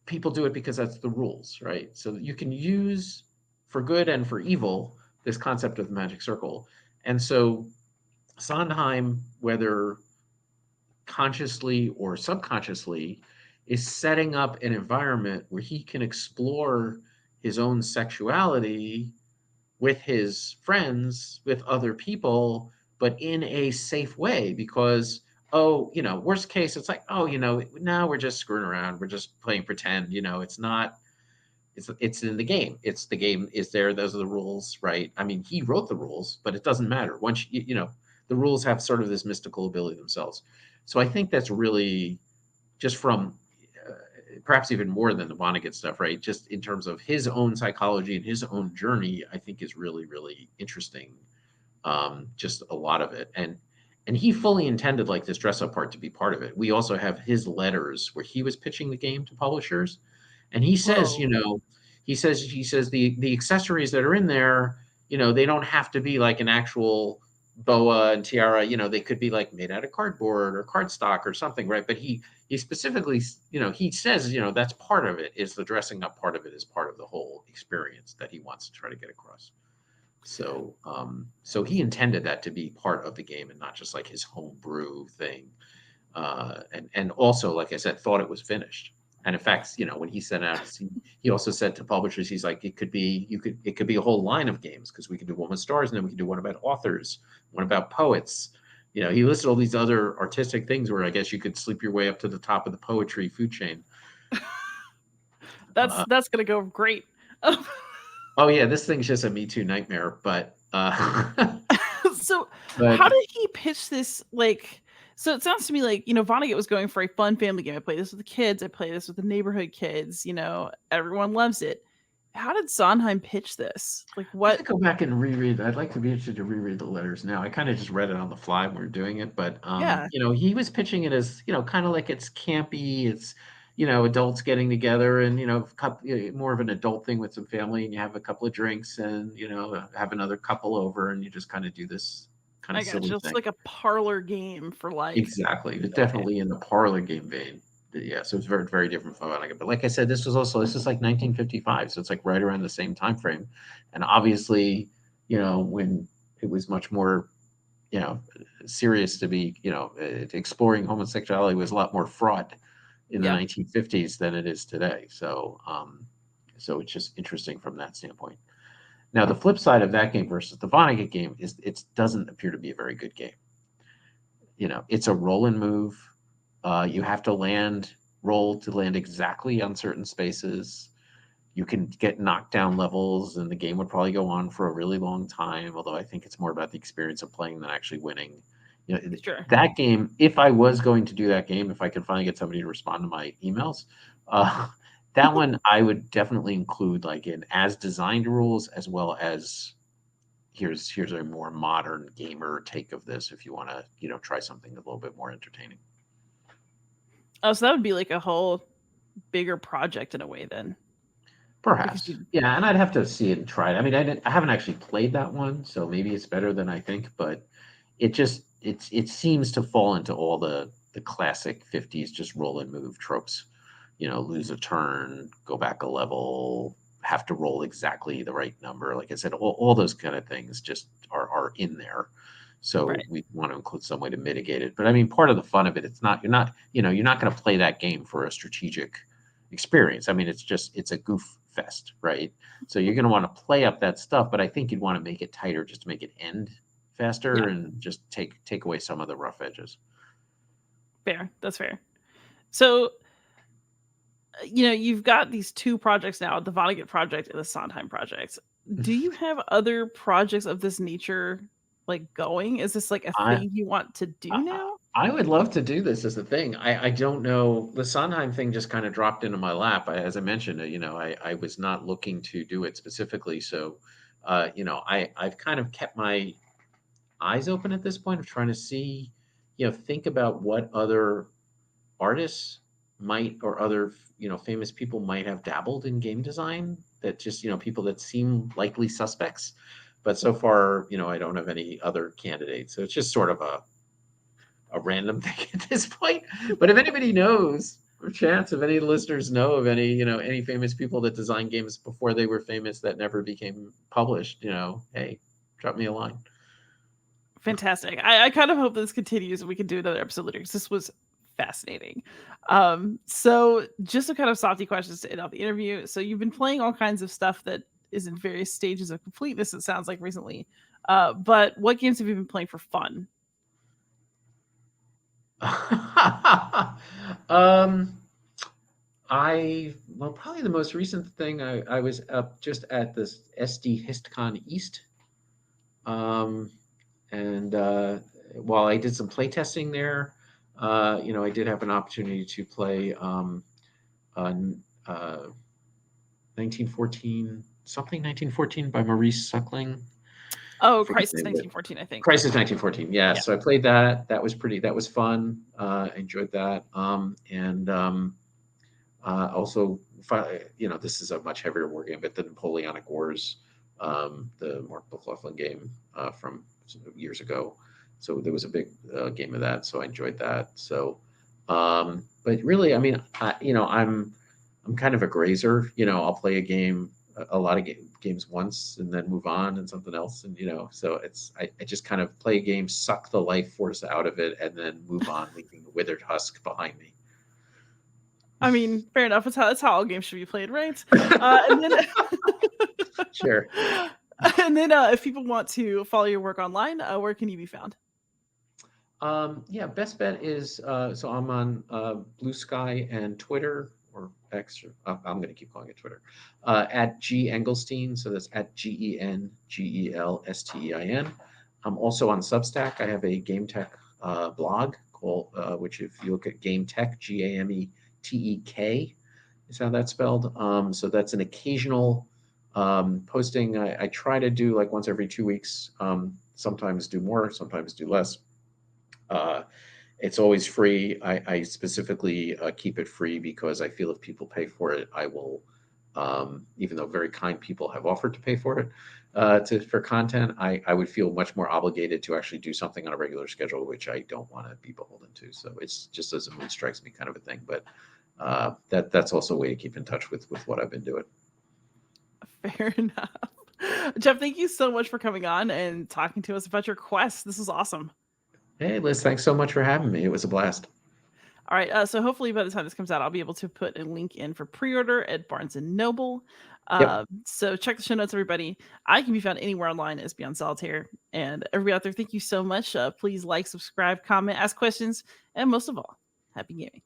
people do it because that's the rules, right? So you can use for good and for evil this concept of the magic circle. And so Sondheim, whether consciously or subconsciously, is setting up an environment where he can explore his own sexuality with his friends, with other people, but in a safe way. Because, worst case, it's like, now we're just screwing around. We're just playing pretend. It's not, it's in the game. It's the game is there. Those are the rules, right? I mean, he wrote the rules, but it doesn't matter. Once, the rules have sort of this mystical ability themselves. So I think that's really just from perhaps even more than the Vonnegut stuff, right? Just in terms of his own psychology and his own journey, I think is really, really interesting. Just a lot of it. And he fully intended like this dress up part to be part of it. We also have his letters where he was pitching the game to publishers. And he says, Whoa. he says the accessories that are in there, they don't have to be like an actual boa and tiara, they could be like made out of cardboard or cardstock or something, right? But he specifically, he says, that's part of it, is the dressing up part of it is part of the whole experience that he wants to try to get across. So so he intended that to be part of the game and not just like his homebrew thing. And also, like I said, thought it was finished. And in fact, when he sent out, he also said to publishers, he's like, it could be a whole line of games, because we could do one with stars, and then we could do one about authors, one about poets. He listed all these other artistic things where I guess you could sleep your way up to the top of the poetry food chain. That's gonna go great. Oh yeah, this thing's just a Me Too nightmare. But So but how did he pitch this? Like, so it sounds to me like, Vonnegut was going for a fun family game. I play this with the kids, I play this with the neighborhood kids, everyone loves it. How did Sondheim pitch this? Like, I have to what? go back and reread. I'd like to be interested to reread the letters now. I kind of just read it on the fly when we were doing it, but Yeah. he was pitching it as, kind of like it's campy, it's, adults getting together and, more of an adult thing with some family, and you have a couple of drinks and, have another couple over and you just kind of do this kind I of got silly just thing. like a parlor game for like. Exactly. It's Okay. definitely in the parlor game vein. Yeah, so it's very, very different from Vonnegut. But like I said, this is like 1955, so it's like right around the same time frame. And obviously, when it was much more, you know, serious to be, exploring homosexuality was a lot more fraught in the Yeah. 1950s than it is today. So it's just interesting from that standpoint. Now, the flip side of that game versus the Vonnegut game is it doesn't appear to be a very good game. It's a roll and move. You have to roll to land exactly on certain spaces. You can get knockdown levels, and the game would probably go on for a really long time. Although I think it's more about the experience of playing than actually winning. Sure. That game. If I was going to do that game, if I could finally get somebody to respond to my emails, uh, that one I would definitely include like in as designed rules as well as here's a more modern gamer take of this if you want to try something a little bit more entertaining. Oh, so that would be like a whole bigger project in a way then, because Perhaps, you. yeah, and I'd have to see it and try it. I mean, I haven't actually played that one, so maybe it's better than I think, but it seems to fall into all the classic 50s just roll and move tropes. Lose a turn, go back a level, have to roll exactly the right number. Like I said, all those kind of things just are in there. So Right. we want to include some way to mitigate it. But I mean, part of the fun of it, you're not going to play that game for a strategic experience. I mean, it's a goof fest, right? So you're going to want to play up that stuff, but I think you'd want to make it tighter just to make it end faster Yeah. and just take away some of the rough edges. Fair. That's fair. So, you've got these two projects now, the Vonnegut project and the Sondheim project. Do you have other projects of this nature like going? Is this like a I thing you want to do now? I would love to do this as a thing. I don't know. The Sondheim thing just kind of dropped into my lap. As I mentioned, I was not looking to do it specifically. So, I've kind of kept my eyes open at this point of trying to see, think about what other artists might or other, famous people might have dabbled in game design that just, people that seem likely suspects. But so far, I don't have any other candidates. So it's just sort of a random thing at this point. But if anybody knows, or chance if any listeners know of any famous people that designed games before they were famous that never became published, hey, drop me a line. Fantastic. I kind of hope this continues and we can do another episode later because this was fascinating. So just some kind of softy questions to end off the interview. So you've been playing all kinds of stuff that is in various stages of completeness, it sounds like recently. But what games have you been playing for fun? um, probably the most recent thing I was up just at this SD HistCon East. Um, and while I did some playtesting there, I did have an opportunity to play uh, uh, 1914 something 1914 by Maurice Suckling. Oh, Forget the Crisis name of it. 1914, I think. Crisis 1914. Yeah, Yeah. so I played that. That was fun. I enjoyed that. And also, this is a much heavier war game, but the Napoleonic Wars, the Mark McLaughlin game from years ago. So there was a big game of that. So I enjoyed that. So, but really, I mean, I'm kind of a grazer. I'll play a game, a lot of games once, and then move on and something else. And so I just kind of play a game, suck the life force out of it, and then move on, leaving the withered husk behind me. I mean, fair enough. It's how all games should be played, right? And then Sure. if people want to follow your work online, where can you be found? Yeah, best bet is so I'm on Blue Sky and Twitter or X. I'm going to keep calling it Twitter at G Engelstein. So that's at GenGelstein. I'm also on Substack. I have a game tech blog called, which if you look at Game Tech, GAMETEK is how that's spelled. So that's an occasional Posting, I try to do like once every 2 weeks. Sometimes do more, sometimes do less. Uh, it's always free. I specifically keep it free because I feel if people pay for it, I will, even though very kind people have offered to pay for it, for content, I would feel much more obligated to actually do something on a regular schedule, which I don't want to be beholden to. So it's just as a mood strikes me kind of a thing. But that's also a way to keep in touch with what I've been doing. Fair enough. Geoff, thank you so much for coming on and talking to us about your quest. This was awesome. Hey, Liz, thanks so much for having me. It was a blast. All right, so hopefully by the time this comes out, I'll be able to put a link in for pre-order at Barnes and Noble. Yep. So check the show notes, everybody. I can be found anywhere online as Beyond Solitaire. And everybody out there, thank you so much. Please like, subscribe, comment, ask questions, and most of all, happy gaming.